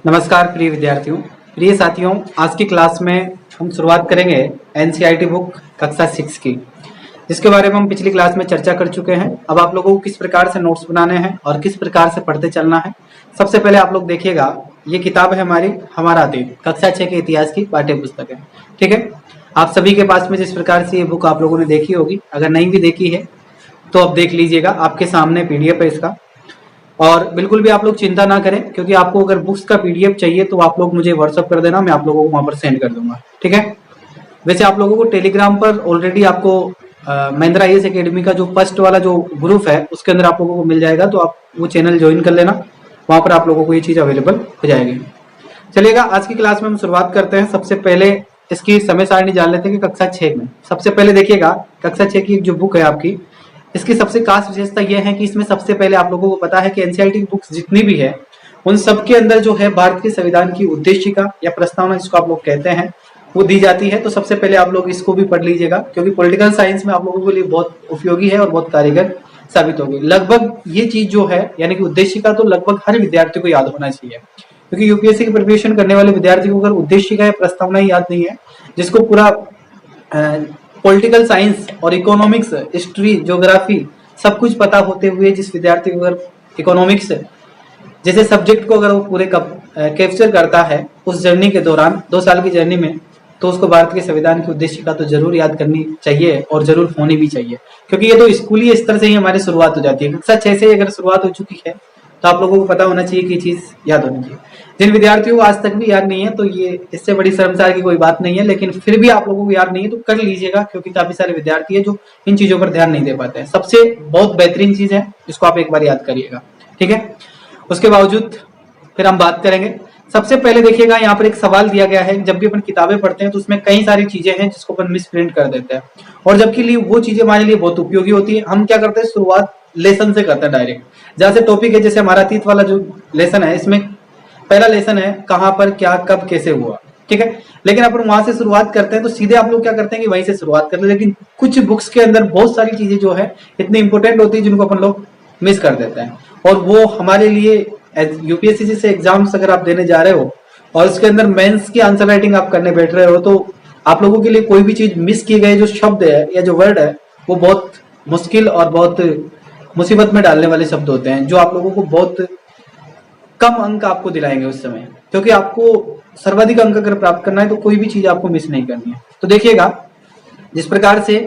नमस्कार प्रिय विद्यार्थियों, प्रिय साथियों। आज की क्लास में हम शुरुआत करेंगे एनसीईआरटी बुक कक्षा 6 की, जिसके बारे में हम पिछली क्लास में चर्चा कर चुके हैं। अब आप लोगों को किस प्रकार से नोट्स बनाने हैं और किस प्रकार से पढ़ते चलना है, सबसे पहले आप लोग देखिएगा। ये किताब है हमारी हमारा अतीत, कक्षा 6 के इतिहास की पाठ्य पुस्तक है। ठीक है, आप सभी के पास में जिस प्रकार से ये बुक आप लोगों ने देखी होगी, अगर नहीं भी देखी है तो अब देख लीजिएगा। आपके सामने पीडीएफ है इसका, और बिल्कुल भी आप लोग चिंता ना करें, क्योंकि आपको अगर बुक्स का पीडीएफ चाहिए तो आप लोग मुझे व्हाट्सअप कर देना, मैं आप लोगों को वहां पर सेंड कर दूंगा। ठीक है, वैसे आप लोगों को टेलीग्राम पर ऑलरेडी आपको महिंद्रा आईएएस एकेडमी का जो फर्स्ट वाला जो ग्रुप है उसके अंदर आप लोगों को मिल जाएगा, तो आप वो चैनल ज्वाइन कर लेना, वहां पर आप लोगों को ये चीज अवेलेबल हो जाएगी। चलिएगा, आज की क्लास में हम शुरुआत करते हैं। सबसे पहले इसकी समय सारणी जान लेते हैं कि कक्षा 6 में सबसे पहले देखिएगा, कक्षा 6 की जो बुक है आपकी, इसकी सबसे खास विशेषता यह है कि इसमें सबसे पहले आप लोगों को पता है कि एनसीईआरटी बुक्स जितनी भी है उन सब के अंदर जो है भारत के संविधान की उद्देशिका या प्रस्तावना, जिसको आप लोग कहते हैं, वो दी जाती है। तो सबसे पहले आप लोग इसको भी पढ़ लीजिएगा, क्योंकि पॉलिटिकल साइंस में आप लोगों के लिए बहुत उपयोगी है और बहुत कारगर साबित होगी। लगभग ये चीज जो है यानी कि उद्देशिका तो लगभग हर विद्यार्थी को याद होना चाहिए, क्योंकि यूपीएससी की प्रिपरेशन करने वाले विद्यार्थी को अगर उद्देशिका या प्रस्तावना ही याद नहीं है, जिसको पूरा पॉलिटिकल साइंस और इकोनॉमिक्स, हिस्ट्री, ज्योग्राफी सब कुछ पता होते हुए जिस विद्यार्थी को अगर इकोनॉमिक्स जैसे सब्जेक्ट को अगर वो पूरे कैप्चर करता है उस जर्नी के दौरान 2 साल की जर्नी में, तो उसको भारत के संविधान की उद्देशिका तो जरूर याद करनी चाहिए और जरूर होनी भी चाहिए, क्योंकि ये तो स्कूली स्तर से ही हमारी शुरुआत हो जाती है। कक्षा 6 से अगर शुरुआत हो चुकी है तो आप लोगों को पता होना चाहिए कि ये चीज याद होनी चाहिए। जिन विद्यार्थियों को आज तक भी याद नहीं है तो ये इससे बड़ी शर्मसार की कोई बात नहीं है, लेकिन फिर भी आप लोगों को याद नहीं है तो कर लीजिएगा, क्योंकि काफी सारे विद्यार्थी है जो इन चीजों पर ध्यान नहीं दे पाते हैं। सबसे बहुत बेहतरीन चीज है, इसको आप एक बार याद करिएगा। ठीक है, उसके बावजूद फिर हम बात करेंगे। सबसे पहले देखिएगा, यहाँ पर एक सवाल दिया गया है। जब भी अपन किताबें पढ़ते हैं तो उसमें कई सारी चीजें हैं जिसको अपन मिस प्रिंट कर देते हैं, और जबकि लिए वो चीजें हमारे लिए बहुत उपयोगी होती है। हम क्या करते हैं, शुरुआत लेसन से करते हैं डायरेक्ट, जहां से टॉपिक है। जैसे हमारा अतीत वाला जो लेसन है, इसमें पहला लेसन है कहां पर क्या कब कैसे हुआ। ठीक है, लेकिन अपन वहां से शुरुआत करते हैं तो सीधे आप लोग क्या करते हैं कि वहीं से शुरुआत करते हैं, लेकिन कुछ बुक्स के अंदर बहुत सारी चीजें जो है इतनी इंपॉर्टेंट होती है जिनको अपन लोग मिस कर देते हैं। और वो हमारे लिए यूपीएससी जैसे एग्जाम्स अगर आप देने जा रहे हो और उसके अंदर मेंस की आंसर राइटिंग आप करने बैठ रहे हो, तो आप लोगों के लिए कोई भी चीज मिस किए गए जो शब्द है या जो वर्ड है वो बहुत मुश्किल और बहुत मुसीबत में डालने वाले शब्द होते हैं, जो आप लोगों को बहुत कम अंक आपको दिलाएंगे उस समय, क्योंकि आपको सर्वाधिक अंक अगर प्राप्त करना है तो कोई भी चीज आपको मिस नहीं करनी है। तो देखिएगा, जिस प्रकार से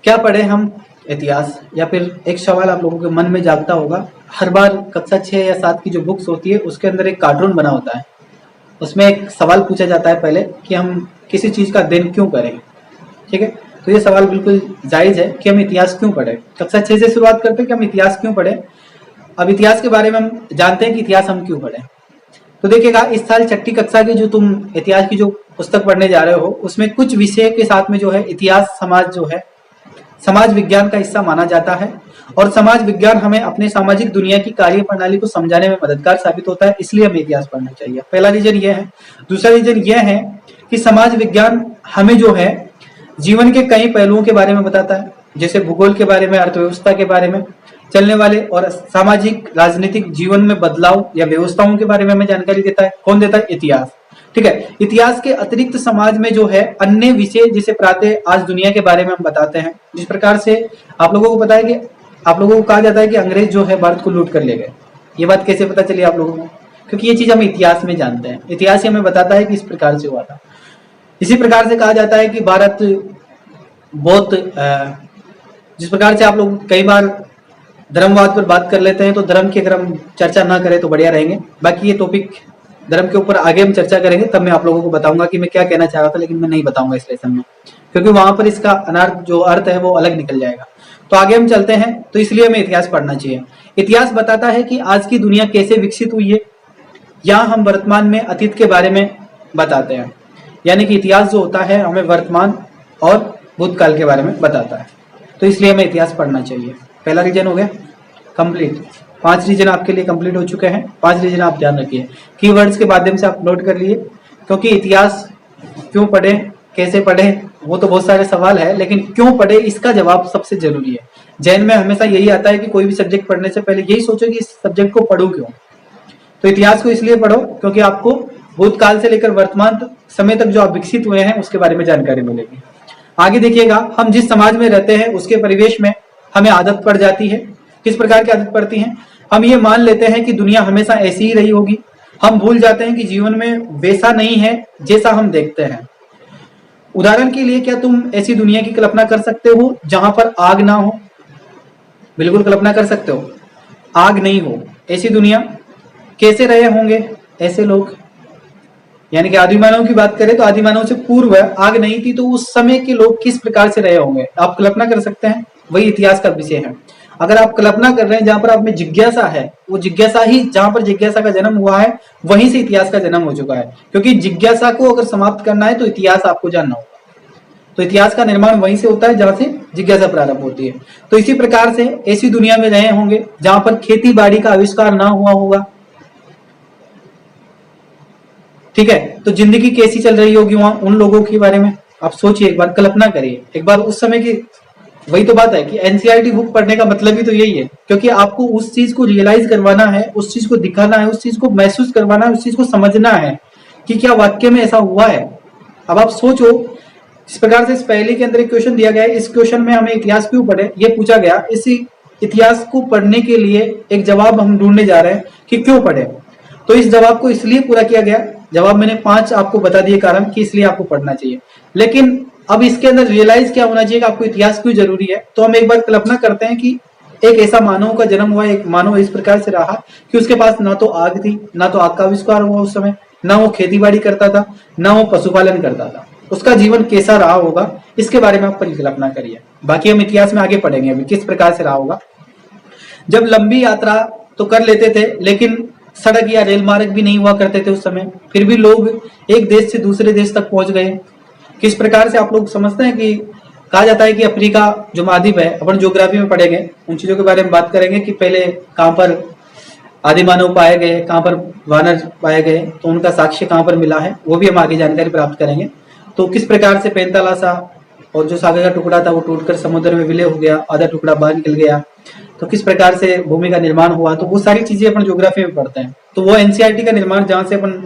क्या पढ़े हम इतिहास, या फिर एक सवाल आप लोगों के मन में जागता होगा। हर बार कक्षा 6 या 7 की जो बुक्स होती है उसके अंदर एक कार्टून बना होता है, उसमें एक सवाल पूछा जाता है पहले कि हम किसी चीज का अध्ययन क्यों करें। ठीक है, तो ये सवाल बिल्कुल जायज है कि हम इतिहास क्यों पढ़े। कक्षा 6 से शुरुआत करते हैं कि हम इतिहास क्यों पढ़े। अब इतिहास के बारे में हम जानते हैं कि इतिहास हम क्यों पढ़े। तो देखिएगा, इस साल 6ठी कक्षा की जो तुम इतिहास की जो पुस्तक पढ़ने जा रहे हो उसमें कुछ विषय के साथ में जो है इतिहास समाज जो है समाज विज्ञान का हिस्सा माना जाता है, और समाज विज्ञान हमें अपने सामाजिक दुनिया की कार्य प्रणाली को समझाने में मददगार साबित होता है, इसलिए हमें इतिहास पढ़ना चाहिए। पहला रीजन यह है। दूसरा रीजन यह है कि समाज विज्ञान हमें जो है जीवन के कई पहलुओं के बारे में बताता है, जैसे भूगोल के बारे में, अर्थव्यवस्था के बारे में, चलने वाले और सामाजिक राजनीतिक जीवन में बदलाव या व्यवस्थाओं के बारे में हमें जानकारी देता है। कौन देता है? इतिहास। ठीक है, इतिहास के अतिरिक्त समाज में जो है अन्य विषय जैसे प्रातः आज दुनिया के बारे में हम बताते हैं। जिस प्रकार से आप लोगों को पता है कि आप लोगों को कहा जाता है कि अंग्रेज जो है भारत को लूट कर ले गए। ये बात कैसे पता चली आप लोगों को? क्योंकि ये चीज हम इतिहास में जानते हैं, इतिहास ही हमें बताता है कि इस प्रकार से हुआ था। इसी प्रकार से कहा जाता है कि भारत बहुत जिस प्रकार से आप लोग कई बार धर्मवाद पर बात कर लेते हैं, तो धर्म की अगर हम चर्चा ना करें तो बढ़िया रहेंगे। बाकी ये टॉपिक धर्म के ऊपर आगे हम चर्चा करेंगे, तब मैं आप लोगों को बताऊंगा कि मैं क्या कहना चाह रहा था, लेकिन मैं नहीं बताऊंगा इस लेसन में, क्योंकि वहां पर इसका अनर्थ जो अर्थ है वो अलग निकल जाएगा। तो आगे हम चलते हैं। तो इसलिए हमें इतिहास पढ़ना चाहिए। इतिहास बताता है कि आज की दुनिया कैसे विकसित हुई है। यहाँ हम वर्तमान में अतीत के बारे में बताते हैं, यानी कि इतिहास जो होता है हमें वर्तमान और भूतकाल के बारे में बताता है। तो इसलिए हमें इतिहास पढ़ना चाहिए। पहला रीजन हो गया कंप्लीट। 5 रीजन आपके लिए कंप्लीट हो चुके हैं। 5 रीजन आप ध्यान रखिए, कीवर्ड्स के माध्यम से आप नोट कर लिए, क्योंकि इतिहास क्यों पढ़े, कैसे पढ़े, वो तो बहुत सारे सवाल है, लेकिन क्यों पढ़े इसका जवाब सबसे जरूरी है। जैन में हमेशा यही आता है कि कोई भी सब्जेक्ट पढ़ने से पहले यही सोचो कि इस सब्जेक्ट को पढ़ूं क्यों। तो इतिहास को इसलिए पढ़ो क्योंकि आपको भूतकाल से लेकर वर्तमान समय तक जो आप विकसित हुए हैं उसके बारे में जानकारी मिलेगी। आगे देखिएगा, हम जिस समाज में रहते हैं उसके परिवेश में हमें आदत पड़ जाती है। किस प्रकार की आदत पड़ती है? हम ये मान लेते हैं कि दुनिया हमेशा ऐसी ही रही होगी। हम भूल जाते हैं कि जीवन में वैसा नहीं है जैसा हम देखते हैं। उदाहरण के लिए, क्या तुम ऐसी दुनिया की कल्पना कर सकते हो जहां पर आग ना हो? बिल्कुल कल्पना कर सकते हो, आग नहीं हो ऐसी दुनिया। कैसे रहे होंगे ऐसे लोग? यानी कि आदिमानव की बात करें तो आदिमानव से पूर्व आग नहीं थी, तो उस समय के लोग किस प्रकार से रहे होंगे आप कल्पना कर सकते हैं। वही इतिहास का विषय है। अगर आप कल्पना कर रहे हैं जहां पर आप में जिज्ञासा है, वो जिज्ञासा ही, जहां पर जिज्ञासा का जन्म हुआ है वहीं से इतिहास का जन्म हो चुका है। क्योंकि जिज्ञासा को अगर समाप्त करना है तो इतिहास आपको जानना होगा। तो इतिहास का निर्माण वहीं से होता है जहां से जिज्ञासा प्रारंभ होती है। तो इसी प्रकार से ऐसी दुनिया में रहे होंगे जहां पर खेती बाड़ी का आविष्कार ना हुआ होगा। ठीक है, तो जिंदगी कैसी चल रही होगी वहां उन लोगों के बारे में आप सोचिए, एक बार कल्पना करिए, एक बार उस समय की। वही तो बात है कि एनसीईआरटी बुक पढ़ने का मतलब ही तो यही है, क्योंकि आपको उस चीज को रियलाइज करवाना है, उस चीज को दिखाना है, उस चीज को महसूस करवाना है, उस चीज को समझना है कि क्या वाक्य में ऐसा हुआ है। अब आप सोचो, इस प्रकार से इस पहले के अंदर एक क्वेश्चन दिया गया है, इस क्वेश्चन में हमें इतिहास क्यों पढ़े ये पूछा गया। इसी इतिहास को पढ़ने के लिए एक जवाब हम ढूंढने जा रहे हैं कि क्यों पढ़े। तो इस जवाब को इसलिए पूरा किया गया, जवाब मैंने 5 आपको बता दिए कारण कि इसलिए आपको पढ़ना चाहिए। लेकिन अब इसके अंदर रियलाइज क्या होना चाहिए कि आपको इतिहास क्यों जरूरी है। तो हम एक बार कल्पना करते हैं कि एक ऐसा मानव का जन्म हुआ, एक मानव इस प्रकार से रहा कि उसके पास ना तो आग थी, ना तो आग का आविष्कार हुआ उस समय, ना वो खेती बाड़ी करता था, ना वो पशुपालन करता था। उसका जीवन कैसा रहा होगा इसके बारे में आप परिकल्पना करिए। बाकी हम इतिहास में आगे पढ़ेंगे अभी किस प्रकार से रहा होगा। जब लंबी यात्रा तो कर लेते थे, लेकिन सड़क या रेल मार्ग भी नहीं हुआ करते थे उस समय, फिर भी लोग एक देश से दूसरे देश तक पहुंच गए। किस प्रकार से आप लोग समझते हैं कि कहा जाता है कि अफ्रीका जो महाद्वीप है, अपन ज्योग्राफी में पढ़ेंगे, उन चीजों के बारे में बात करेंगे कि पहले कहां पर आदिमानव पाए गए, कहां पर वानर पाए गए, तो उनका साक्ष्य कहां पर मिला है वो भी हम आगे जानकारी प्राप्त करेंगे। तो किस प्रकार से पैंतालासा और जो सागर का टुकड़ा था वो टूटकर समुद्र में विलय हो गया, आधा टुकड़ा बाहर निकल गया, तो किस प्रकार से भूमि का निर्माण हुआ, तो वो सारी चीजें अपन ज्योग्राफी में पढ़ते हैं। तो वो एनसीईआरटी का निर्माण जहां से अपन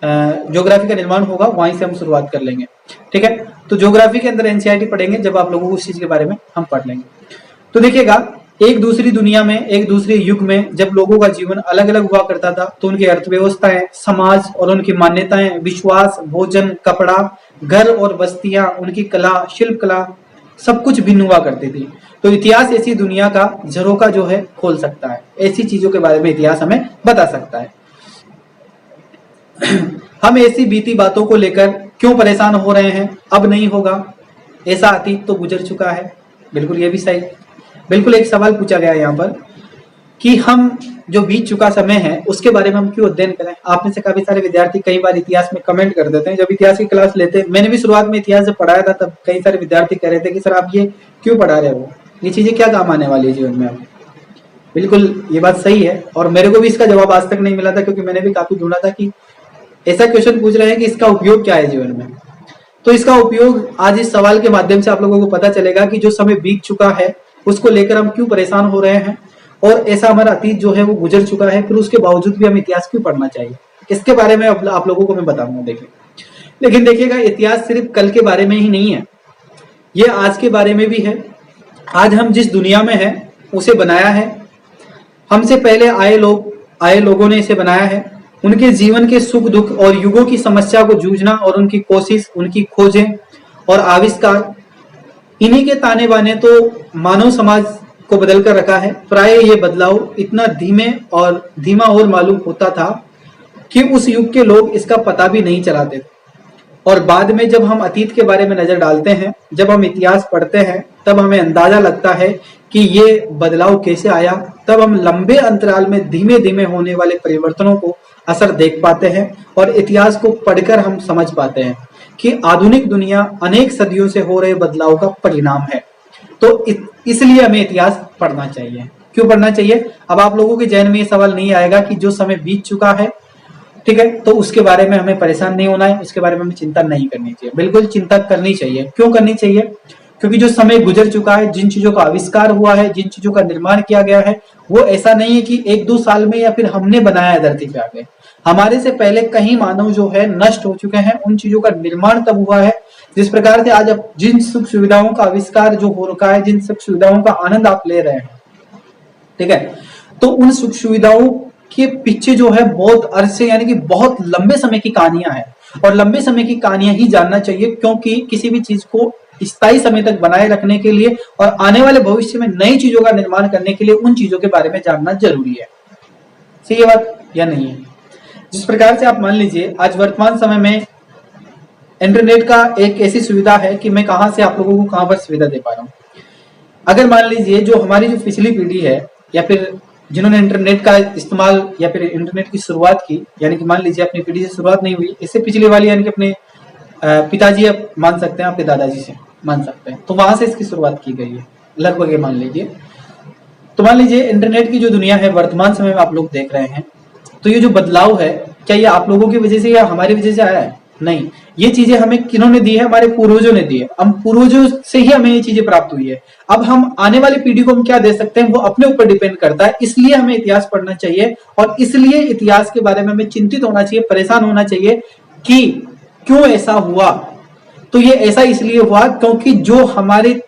ज्योग्राफी का निर्माण होगा वहीं से हम शुरुआत कर लेंगे। ठीक है, तो ज्योग्राफी के अंदर एनसीईआरटी पढ़ेंगे जब आप लोगों को उस चीज के बारे में हम पढ़ लेंगे। तो देखिएगा, एक दूसरी दुनिया में, एक दूसरे युग में जब लोगों का जीवन अलग अलग हुआ करता था, तो उनकी अर्थव्यवस्थाएं, समाज और उनकी मान्यताएं, विश्वास, भोजन, कपड़ा, घर और बस्तियां, उनकी कला, शिल्प कला, सब कुछ भिन्न हुआ करती थी। तो इतिहास ऐसी दुनिया का झरोखा जो है खोल सकता है, ऐसी चीजों के बारे में इतिहास हमें बता सकता है। हम ऐसी बीती बातों को लेकर क्यों परेशान हो रहे हैं, अब नहीं होगा, ऐसा अतीत तो गुजर चुका है। बिल्कुल ये भी सही। बिल्कुल एक सवाल पूछा गया है यहाँ पर कि हम जो बीत चुका समय है उसके बारे में हम क्यों अध्ययन करें। आप में से काफी सारे विद्यार्थी कई बार इतिहास में कमेंट कर देते हैं। जब इतिहास की क्लास लेते हैं, मैंने भी शुरुआत में इतिहास जब पढ़ाया था तब कई सारे विद्यार्थी कह रहे थे कि सर आप ये क्यों पढ़ा रहे हो, ये चीजें क्या काम आने वाली है जीवन में। बिल्कुल ये बात सही है और मेरे को भी इसका जवाब आज तक नहीं मिला था, क्योंकि मैंने भी काफी ढूंढा था कि ऐसा क्वेश्चन पूछ रहे हैं कि इसका उपयोग क्या है जीवन में। तो इसका उपयोग आज इस सवाल के माध्यम से आप लोगों को पता चलेगा कि जो समय बीत चुका है उसको लेकर हम क्यों परेशान हो रहे हैं, और ऐसा हमारा अतीत जो है वो गुजर चुका है, फिर उसके बावजूद भी हम इतिहास क्यों पढ़ना चाहिए, इसके बारे में आप लोगों को मैं बताऊंगा। देखिए, लेकिन देखिएगा, इतिहास सिर्फ कल के बारे में ही नहीं है, ये आज के बारे में भी है। आज हम जिस दुनिया में हैं उसे बनाया है, हमसे पहले आए लोगों ने इसे बनाया है। उनके जीवन के सुख दुख और युगों की समस्या को जूझना और उनकी कोशिश, उनकी खोजें और आविष्कार, इन्हीं के ताने बाने तो मानव समाज को बदल कर रखा है। प्राय ये बदलाव इतना धीमा और मालूम होता था कि उस युग के लोग इसका पता भी नहीं चलाते थे। और बाद में जब हम अतीत के बारे में नजर डालते हैं, जब हम इतिहास पढ़ते हैं, तब हमें अंदाजा लगता है कि ये बदलाव कैसे आया। तब हम लंबे अंतराल में धीमे धीमे होने वाले परिवर्तनों को असर देख पाते हैं और इतिहास को पढ़कर हम समझ पाते हैं कि आधुनिक दुनिया अनेक सदियों से हो रहे बदलाव का परिणाम है। तो इसलिए हमें इतिहास पढ़ना चाहिए। क्यों पढ़ना चाहिए? अब आप लोगों के जहन में ये सवाल नहीं आएगा कि जो समय बीत चुका है, ठीक है, तो उसके बारे में हमें परेशान नहीं होना है, उसके बारे में हमें चिंता नहीं करनी चाहिए। बिल्कुल चिंता करनी चाहिए। क्यों करनी चाहिए? क्योंकि जो समय गुजर चुका है, जिन चीजों का आविष्कार हुआ है, जिन चीजों का निर्माण किया गया है, वो ऐसा नहीं है कि 1-2 साल में या फिर हमने बनाया है धरती पे आके। हमारे से पहले कहीं मानव जो है नष्ट हो चुके हैं, उन चीजों का निर्माण तब हुआ है। जिस प्रकार से आज अब जिन सुख सुविधाओं का आविष्कार जो हो रखा है, जिन सुख सुविधाओं का आनंद आप ले रहे हैं, ठीक है, तो उन सुख सुविधाओं के पीछे जो है बहुत अरसे यानी कि बहुत लंबे समय की कहानियां हैं, और लंबे समय की कहानियां ही जानना चाहिए, क्योंकि किसी भी चीज को स्थायी समय तक बनाए रखने के लिए और आने वाले भविष्य में नई चीजों का निर्माण करने के लिए उन चीजों के बारे में जानना जरूरी है। सही है बात या नहीं है? जिस प्रकार से आप मान लीजिए आज वर्तमान समय में इंटरनेट का एक ऐसी सुविधा है कि मैं कहां से आप लोगों को कहां पर सुविधा दे पा रहा हूं। अगर मान लीजिए जो हमारी जो पिछली पीढ़ी है, या फिर जिन्होंने इंटरनेट का इस्तेमाल या फिर इंटरनेट की शुरुआत की, यानी कि मान लीजिए अपनी पीढ़ी से शुरुआत नहीं हुई, इससे पिछले वाली यानी कि अपने पिताजी आप मान सकते हैं, आपके दादाजी से मान सकते हैं, तो वहां से इसकी शुरुआत की गई है लगभग, ये मान लीजिए। तो मान लीजिए इंटरनेट की जो दुनिया है वर्तमान समय में आप लोग देख रहे हैं, तो ये जो बदलाव है, क्या ये आप लोगों की वजह से या हमारी वजह से आया है? नहीं, ये चीजें हमें किन्होंने दी है? हमारे पूर्वजों ने दी है। हम पूर्वजों से ही हमें ये चीजें प्राप्त हुई है। अब हम आने वाली पीढ़ी को हम क्या दे सकते हैं, वो अपने ऊपर डिपेंड करता है। इसलिए हमें इतिहास पढ़ना चाहिए, और इसलिए इतिहास के बारे में हमें चिंतित होना चाहिए, परेशान होना चाहिए कि क्यों ऐसा हुआ। तो ये ऐसा इसलिए हुआ क्योंकि जो हमारे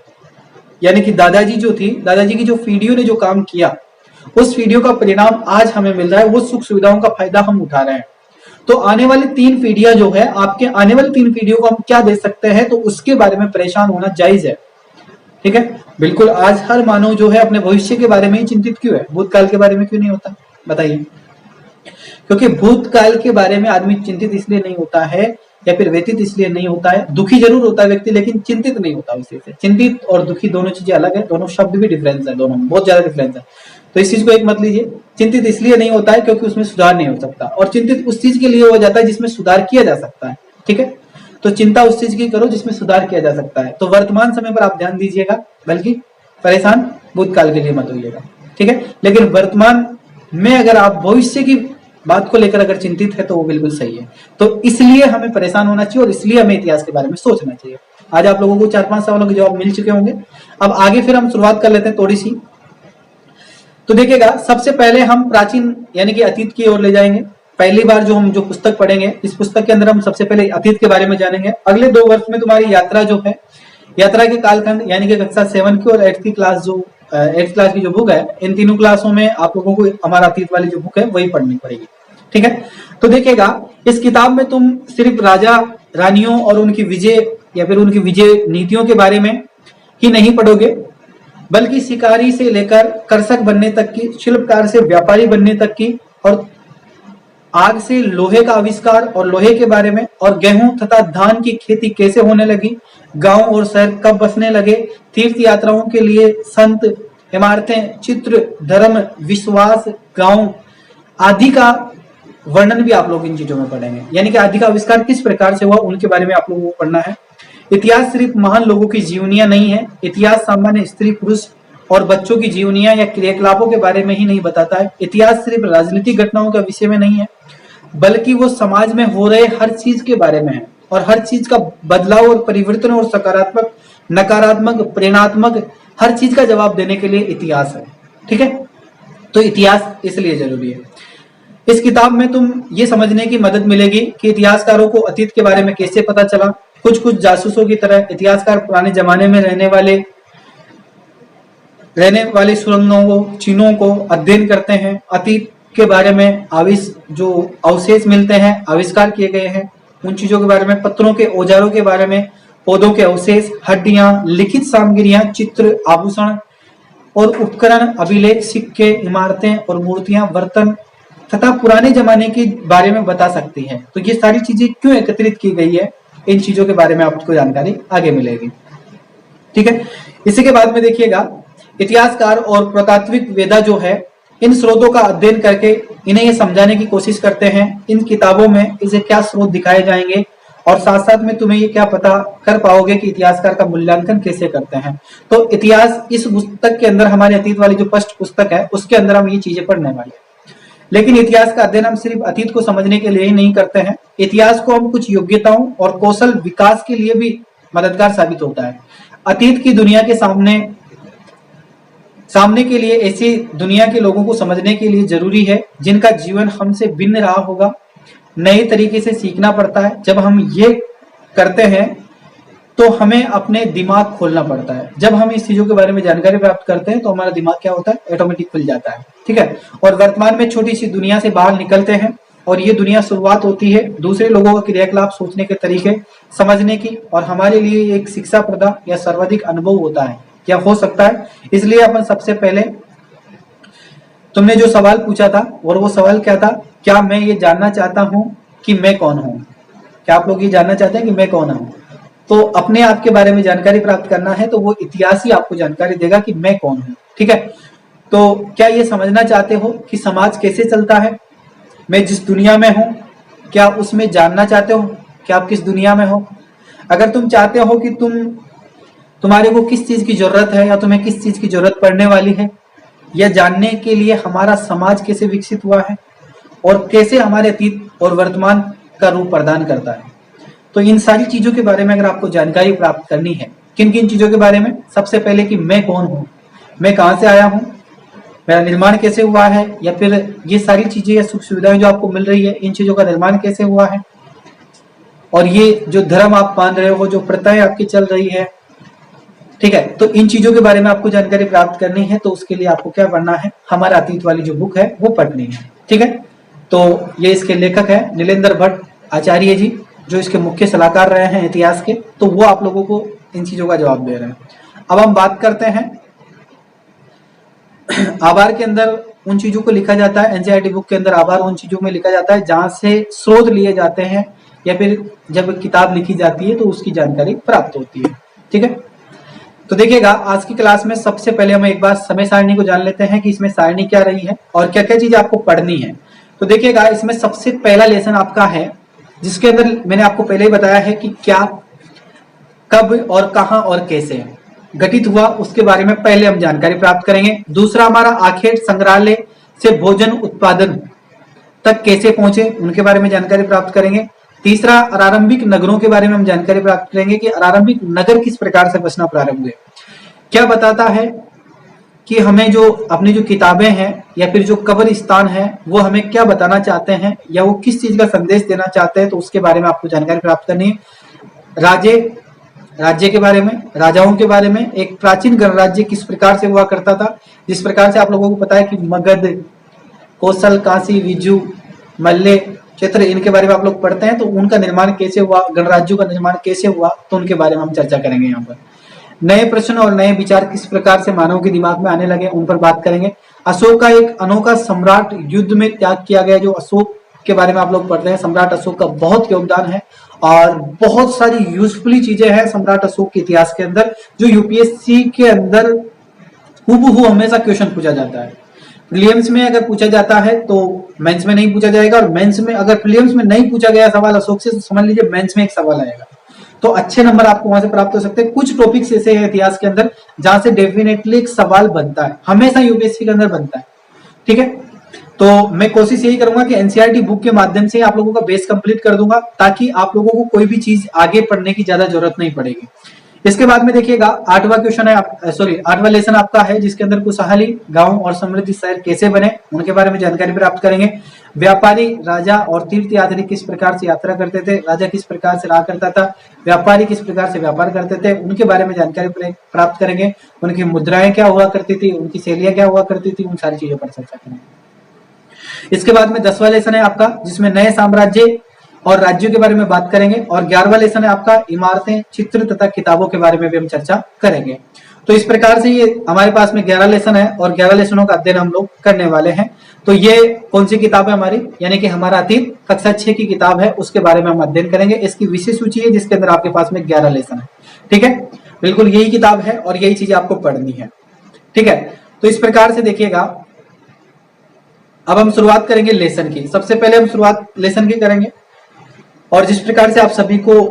यानी कि दादाजी जो थी, दादाजी की जो पीढ़ियों ने जो काम किया, उस पीढ़ियों का परिणाम आज हमें मिल रहा है, वो सुख सुविधाओं का फायदा हम उठा रहे हैं। तो आने वाली 3 पीढ़ियां जो है, आपके आने वाली 3 पीढ़ियों को हम क्या दे सकते हैं, तो उसके बारे में परेशान होना जायज है। ठीक है, बिल्कुल। आज हर मानव जो है अपने भविष्य के बारे में ही चिंतित क्यों है, भूतकाल के बारे में क्यों नहीं होता, बताइए? क्योंकि भूतकाल के बारे में आदमी चिंतित इसलिए नहीं होता है, या फिर व्यतीत इसलिए नहीं होता है, दुखी जरूर होता है व्यक्ति, लेकिन चिंतित नहीं होता उसी से। चिंतित और दुखी दोनों चीजें अलग है, दोनों शब्द भी डिफरेंस है, दोनों में बहुत ज्यादा डिफरेंस है। तो इस चीज को एक मत लीजिए। चिंतित इसलिए नहीं होता है क्योंकि उसमें सुधार नहीं हो सकता, और चिंतित उस चीज के लिए हो जाता है जिसमें सुधार किया जा सकता है। ठीक है, तो चिंता उस चीज की करो जिसमें सुधार किया जा सकता है। तो वर्तमान समय पर आप ध्यान दीजिएगा, बल्कि परेशान भूतकाल के लिए मत होइएगा। ठीक है, लेकिन वर्तमान में अगर आप भविष्य की बात को लेकर अगर चिंतित है तो वो बिल्कुल सही है। तो इसलिए हमें परेशान होना चाहिए, और इसलिए हमें इतिहास के बारे में सोचना चाहिए। आज आप लोगों को 4-5 सवालों के जवाब मिल चुके होंगे। अब आगे फिर हम शुरुआत कर लेते हैं थोड़ी सी। तो देखिएगा, सबसे पहले हम प्राचीन यानी कि अतीत की ओर ले जाएंगे। पहली बार जो हम जो पुस्तक पढ़ेंगे, इस पुस्तक के अंदर हम सबसे पहले अतीत के बारे में जानेंगे। अगले 2 वर्ष में तुम्हारी यात्रा जो है, यात्रा के कालखंड यानी कि कक्षा 7 की और 8th की क्लास जो 8th क्लास की जो बुक है, इन तीनों क्लासों में आप लोगों को हमारा अतीत वाली जो बुक है वही पढ़नी पड़ेगी। ठीक है, तो देखिएगा, इस किताब में तुम सिर्फ राजा रानियों और उनकी विजय या फिर उनकी विजय नीतियों के बारे में ही नहीं पढ़ोगे, बल्कि शिकारी से लेकर कृषक बनने तक की, शिल्पकार से व्यापारी बनने तक की, और आग से लोहे का आविष्कार और लोहे के बारे में, और गेहूं तथा धान की खेती कैसे होने लगी, गांव और शहर कब बसने लगे, तीर्थ यात्राओं के लिए संत, इमारतें, चित्र, धर्म, विश्वास, गांव आदि का वर्णन भी आप लोग इन चीजों में पढ़ेंगे। यानी कि आदि का आविष्कार किस प्रकार से हुआ, उनके बारे में आप लोगों को पढ़ना है। इतिहास सिर्फ महान लोगों की जीवनियां नहीं है। इतिहास सामान्य स्त्री, पुरुष और बच्चों की जीवनियां या क्रियाकलापों के बारे में ही नहीं बताता है। इतिहास सिर्फ राजनीतिक घटनाओं के विषय में नहीं है, बल्कि वो समाज में हो रहे हर चीज के बारे में है, और हर चीज का बदलाव और परिवर्तन और सकारात्मक, नकारात्मक, प्रेरणात्मक हर चीज का जवाब देने के लिए इतिहास है। ठीक है, तो इतिहास इसलिए जरूरी है। इस किताब में तुम ये समझने की मदद मिलेगी कि इतिहासकारों को अतीत के बारे में कैसे पता चला। कुछ जासूसों की तरह इतिहासकार पुराने जमाने में रहने वाले सुरंगों को, चिन्हों को अध्ययन करते हैं। अतीत के बारे में जो अवशेष मिलते हैं, आविष्कार किए गए हैं, उन चीजों के बारे में, पत्थरों के औजारों के बारे में, पौधों के अवशेष, हड्डियां, लिखित सामग्रियां, चित्र, आभूषण और उपकरण, अभिलेख, सिक्के, इमारतें और मूर्तियां, बर्तन तथा पुराने जमाने के बारे में बता सकती है। तो ये सारी चीजें क्यों एकत्रित की गई है, इन चीजों के बारे में आपको जानकारी आगे मिलेगी। ठीक है, इसी के बाद में देखिएगा, इतिहासकार और पुरातात्विक वेदा जो है, इन स्रोतों का अध्ययन करके इन्हें ये समझाने की कोशिश करते हैं इन किताबों में इसे क्या स्रोत दिखाए जाएंगे, और साथ साथ में तुम्हें ये क्या पता कर पाओगे कि इतिहासकार का मूल्यांकन कैसे करते हैं। तो इतिहास इस पुस्तक के अंदर, हमारे अतीत वाली जो फर्स्ट पुस्तक है, उसके अंदर हम ये चीजें पढ़ने वाले हैं। लेकिन इतिहास का अध्ययन हम सिर्फ अतीत को समझने के लिए ही नहीं करते हैं। इतिहास को हम कुछ योग्यताओं और कौशल विकास के लिए भी मददगार साबित होता है। अतीत की दुनिया के सामने के लिए ऐसी दुनिया के लोगों को समझने के लिए जरूरी है जिनका जीवन हमसे भिन्न रहा होगा। नए तरीके से सीखना पड़ता है। जब हम ये करते हैं तो हमें अपने दिमाग खोलना पड़ता है। जब हम इस चीजों के बारे में जानकारी प्राप्त करते हैं तो हमारा दिमाग क्या होता है, ऑटोमेटिक खुल जाता है। ठीक है, और वर्तमान में छोटी सी दुनिया से बाहर निकलते हैं और ये दुनिया शुरुआत होती है दूसरे लोगों का क्रियाकलाप, सोचने के तरीके समझने की, और हमारे लिए एक शिक्षा प्रदा या सर्वाधिक अनुभव होता है या हो सकता है। इसलिए अपन सबसे पहले तुमने जो सवाल पूछा था और वो सवाल क्या था, क्या मैं ये जानना चाहता हूं कि मैं कौन हूं। क्या आप लोग ये जानना चाहते हैं कि मैं कौन हूं? तो अपने आप के बारे में जानकारी प्राप्त करना है तो वो इतिहास ही आपको जानकारी देगा कि मैं कौन हूं। ठीक है, तो क्या ये समझना चाहते हो कि समाज कैसे चलता है? मैं जिस दुनिया में हूं क्या उसमें जानना चाहते हो कि आप किस दुनिया में हो? अगर तुम चाहते हो कि तुम्हारे को किस चीज की जरूरत है या तुम्हें किस चीज की जरूरत पड़ने वाली है, यह जानने के लिए हमारा समाज कैसे विकसित हुआ है और कैसे हमारे अतीत और वर्तमान का रूप प्रदान करता है, तो इन सारी चीजों के बारे में अगर आपको जानकारी प्राप्त करनी है, किन किन चीजों के बारे में, सबसे पहले कि मैं कौन हूं, मैं कहां से आया हूं, मेरा निर्माण कैसे हुआ है, या फिर ये सारी चीजें या सुख सुविधाएं जो आपको मिल रही है इन चीजों का निर्माण कैसे हुआ है, और ये जो धर्म आप मान रहे हो, जो प्रथाएं आपकी चल रही है, ठीक है, तो इन चीजों के बारे में आपको जानकारी प्राप्त करनी है। तो उसके लिए आपको क्या पढ़ना है, हमारा अतीत वाली जो बुक है वो पढ़नी है। ठीक है, तो ये इसके लेखक है नीलेंद्र भट्ट आचार्य जी, जो इसके मुख्य सलाहकार रहे हैं इतिहास के, तो वो आप लोगों को इन चीजों का जवाब दे रहे हैं। अब हम बात करते हैं आभार के अंदर उन चीजों को लिखा जाता है, एनसीईआरटी बुक के अंदर आभार उन चीजों में लिखा जाता है जहां से स्रोत लिए जाते हैं या फिर जब किताब लिखी जाती है तो उसकी जानकारी प्राप्त होती है। ठीक है, तो देखिएगा आज की क्लास में सबसे पहले हम एक बार समय सारणी को जान लेते हैं कि इसमें सारणी क्या रही है और क्या क्या चीज आपको पढ़नी है। तो देखिएगा इसमें सबसे पहला लेसन आपका है जिसके अंदर मैंने आपको पहले ही बताया है कि क्या, कब और कहां और कैसे घटित हुआ, उसके बारे में पहले हम जानकारी प्राप्त करेंगे। दूसरा हमारा आखेट संग्रहालय से भोजन उत्पादन तक कैसे पहुंचे उनके बारे में जानकारी प्राप्त करेंगे। तीसरा आरंभिक नगरों के बारे में हम जानकारी प्राप्त करेंगे कि आरंभिक नगर किस प्रकार से बसना प्रारंभ हुए। क्या बताता है कि हमें जो अपनी जो किताबें हैं या फिर जो कब्रिस्तान है वो हमें क्या बताना चाहते हैं या वो किस चीज का संदेश देना चाहते हैं, तो उसके बारे में आपको जानकारी प्राप्त करनी है। राज्य के बारे में, राजाओं के बारे में, एक प्राचीन गणराज्य किस प्रकार से हुआ करता था, जिस प्रकार से आप लोगों को पता है कि मगध, कौशल, काशी, विजु, मल्ले, क्षेत्र, इनके बारे में आप लोग पढ़ते हैं, तो उनका निर्माण कैसे हुआ, गणराज्यों का निर्माण कैसे हुआ, तो उनके बारे में हम चर्चा करेंगे। यहाँ पर नए प्रश्न और नए विचार किस प्रकार से मानव के दिमाग में आने लगे उन पर बात करेंगे। अशोक का एक अनोखा सम्राट युद्ध में त्याग किया गया, जो अशोक के बारे में आप लोग पढ़ते हैं, सम्राट अशोक का बहुत योगदान है और बहुत सारी यूजफुली चीजें हैं सम्राट अशोक के इतिहास के अंदर, जो यूपीएससी के अंदर हूबहू हमेशा क्वेश्चन पूछा जाता है। प्रीलिम्स में अगर पूछा जाता है तो मेंस में नहीं पूछा जाएगा, और मेंस में अगर प्रीलिम्स में नहीं पूछा गया सवाल अशोक से तो समझ लीजिए मेंस में एक सवाल आएगा, तो अच्छे नंबर आपको वहां से प्राप्त हो सकते हैं। कुछ टॉपिक्स ऐसे हैं इतिहास के अंदर जहां से डेफिनेटली एक सवाल बनता है, हमेशा यूपीएससी के अंदर बनता है। ठीक है, तो मैं कोशिश यही करूंगा कि एनसीईआरटी बुक के माध्यम से आप लोगों का बेस कंप्लीट कर दूंगा ताकि आप लोगों को कोई भी चीज आगे पढ़ने की ज्यादा जरूरत नहीं पड़ेगी। इसके बाद में देखिएगा आठवां क्वेश्चन है, आठवां लेसन आपका है जिसके अंदर खुशहाली गांव और समृद्धि शहर कैसे बने उनके बारे में जानकारी प्राप्त करेंगे। व्यापारी, राजा और तीर्थ यात्री किस प्रकार से यात्रा करते थे, राजा किस प्रकार से रहा करता था, व्यापारी किस प्रकार से व्यापार करते थे, उनके बारे में जानकारी प्राप्त करेंगे। उनकी मुद्राएं क्या हुआ करती थी, उनकी शैलियां क्या हुआ करती थी, उन सारी चीजों पर चर्चा करेंगे। इसके बाद में 10वां लेसन है आपका जिसमें नए साम्राज्य और राज्यों के बारे में बात करेंगे, और 11वां लेसन है आपका इमारतें, चित्र तथा किताबों के बारे में भी हम चर्चा करेंगे। तो इस प्रकार से ये हमारे पास में 11 लेसन है और 11 लेसनों का अध्ययन हम लोग करने वाले हैं। तो ये कौन सी किताब है हमारी, यानी कि हमारा अतीत कक्षा 6 की किताब है, उसके बारे में हम अध्ययन करेंगे। इसकी विशेष सूची है जिसके अंदर आपके पास में 11 लेसन है। ठीक है, बिल्कुल यही किताब है और यही चीज आपको पढ़नी है। ठीक है, तो इस प्रकार से देखिएगा अब हम शुरुआत करेंगे लेसन की। सबसे पहले हम शुरुआत लेसन की करेंगे, और जिस प्रकार से आप सभी को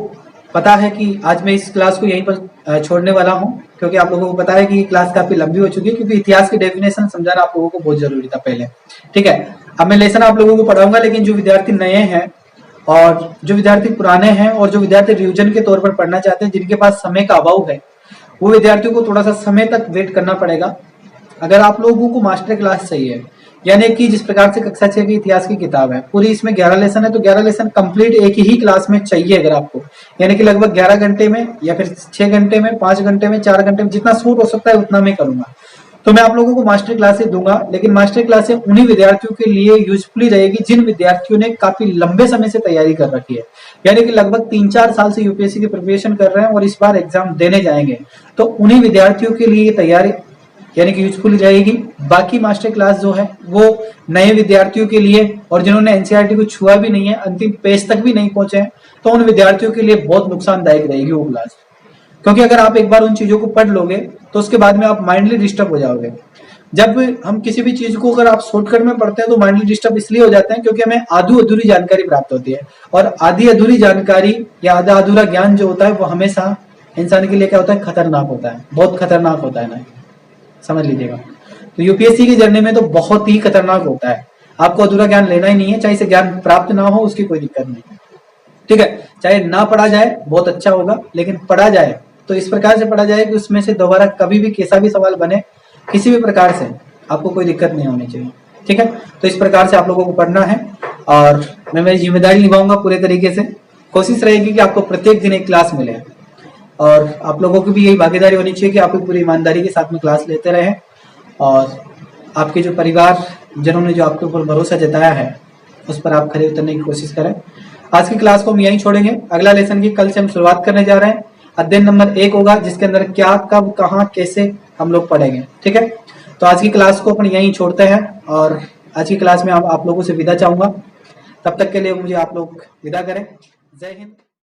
पता है कि आज मैं इस क्लास को यहीं पर छोड़ने वाला हूं, क्योंकि आप लोगों को पता है कि ये क्लास काफी लंबी हो चुकी है, क्योंकि इतिहास की डेफिनेशन समझाना आप लोगों को बहुत जरूरी था पहले। ठीक है, अब मैं लेसन आप लोगों को पढ़ाऊंगा, लेकिन जो विद्यार्थी नए हैं और जो विद्यार्थी पुराने हैं और जो विद्यार्थी रिवीजन के तौर पर पढ़ना चाहते हैं, जिनके पास समय का अभाव है, वो विद्यार्थियों को थोड़ा सा समय तक वेट करना पड़ेगा। अगर आप लोगों को मास्टर क्लास चाहिए, यानी कि जिस प्रकार से कक्षा 6 की इतिहास की किताब है, पूरी इसमें 11 लेसन है, तो 11 लेसन कंप्लीट एक ही क्लास में चाहिए अगर आपको, यानी कि लगभग 11 घंटे में या फिर 6 घंटे में, 5 घंटे में, 4 घंटे में, जितना सूट हो सकता है उतना मैं करूंगा। तो मैं आप लोगों को मास्टर क्लासेस दूंगा, लेकिन मास्टर क्लासेस उन्हीं विद्यार्थियों के लिए यूजफुली रहेगी जिन विद्यार्थियों ने काफी लंबे समय से तैयारी कर रखी है, यानी कि लगभग 3-4 साल से यूपीएससी की प्रिपरेशन कर रहे हैं और इस बार एग्जाम देने जाएंगे। तो उन्हीं विद्यार्थियों के लिए तैयारी यानी कि यूजफुल रहेगी। बाकी मास्टर क्लास जो है वो नए विद्यार्थियों के लिए और जिन्होंने एनसीईआरटी को छुआ भी नहीं है, अंतिम पेज तक भी नहीं पहुंचे हैं, तो उन विद्यार्थियों के लिए बहुत नुकसानदायक रहेगी वो क्लास। क्योंकि अगर आप एक बार उन चीजों को पढ़ लोगे तो उसके बाद में आप माइंडली डिस्टर्ब हो जाओगे। जब हम किसी भी चीज को अगर आप शॉर्टकट में पढ़ते हैं तो माइंडली डिस्टर्ब इसलिए हो जाते हैं क्योंकि हमें आधी अधूरी जानकारी प्राप्त होती है, और आधी अधूरी जानकारी या आधा अधूरा ज्ञान जो होता है वो हमेशा इंसान के लिए क्या होता है, खतरनाक होता है, बहुत खतरनाक होता है ना, समझ लीजिएगा। तो यूपीएससी की जर्नी में तो बहुत ही खतरनाक होता है, आपको अधूरा ज्ञान लेना ही नहीं है, चाहे से ज्ञान प्राप्त ना हो उसकी कोई दिक्कत नहीं, ठीक है। चाहे ना पढ़ा जाए बहुत अच्छा होगा, लेकिन पढ़ा जाए तो इस प्रकार से पढ़ा जाए कि उसमें से दोबारा कभी भी कैसा भी सवाल बने, किसी भी प्रकार से आपको कोई दिक्कत नहीं होनी चाहिए, ठीक है। तो इस प्रकार से आप लोगों को पढ़ना है और मैं मेरी जिम्मेदारी निभाऊंगा पूरे तरीके से। कोशिश रहेगी कि आपको प्रत्येक दिन एक क्लास मिले और आप लोगों की भी यही भागीदारी होनी चाहिए कि आप पूरी ईमानदारी के साथ में क्लास लेते रहें और आपके जो परिवार जिन्होंने जो आपके ऊपर भरोसा जताया है उस पर आप खरे उतरने की कोशिश करें। आज की क्लास को हम यहीं छोड़ेंगे, अगला लेसन की कल से हम शुरुआत करने जा रहे हैं। अध्ययन नंबर 1 होगा जिसके अंदर क्या, कब, कहाँ, कैसे हम लोग पढ़ेंगे, ठीक है। तो आज की क्लास को अपन यहीं छोड़ते हैं और आज की क्लास में आप लोगों से विदा चाहूंगा। तब तक के लिए मुझे आप लोग विदा करें। जय हिंद।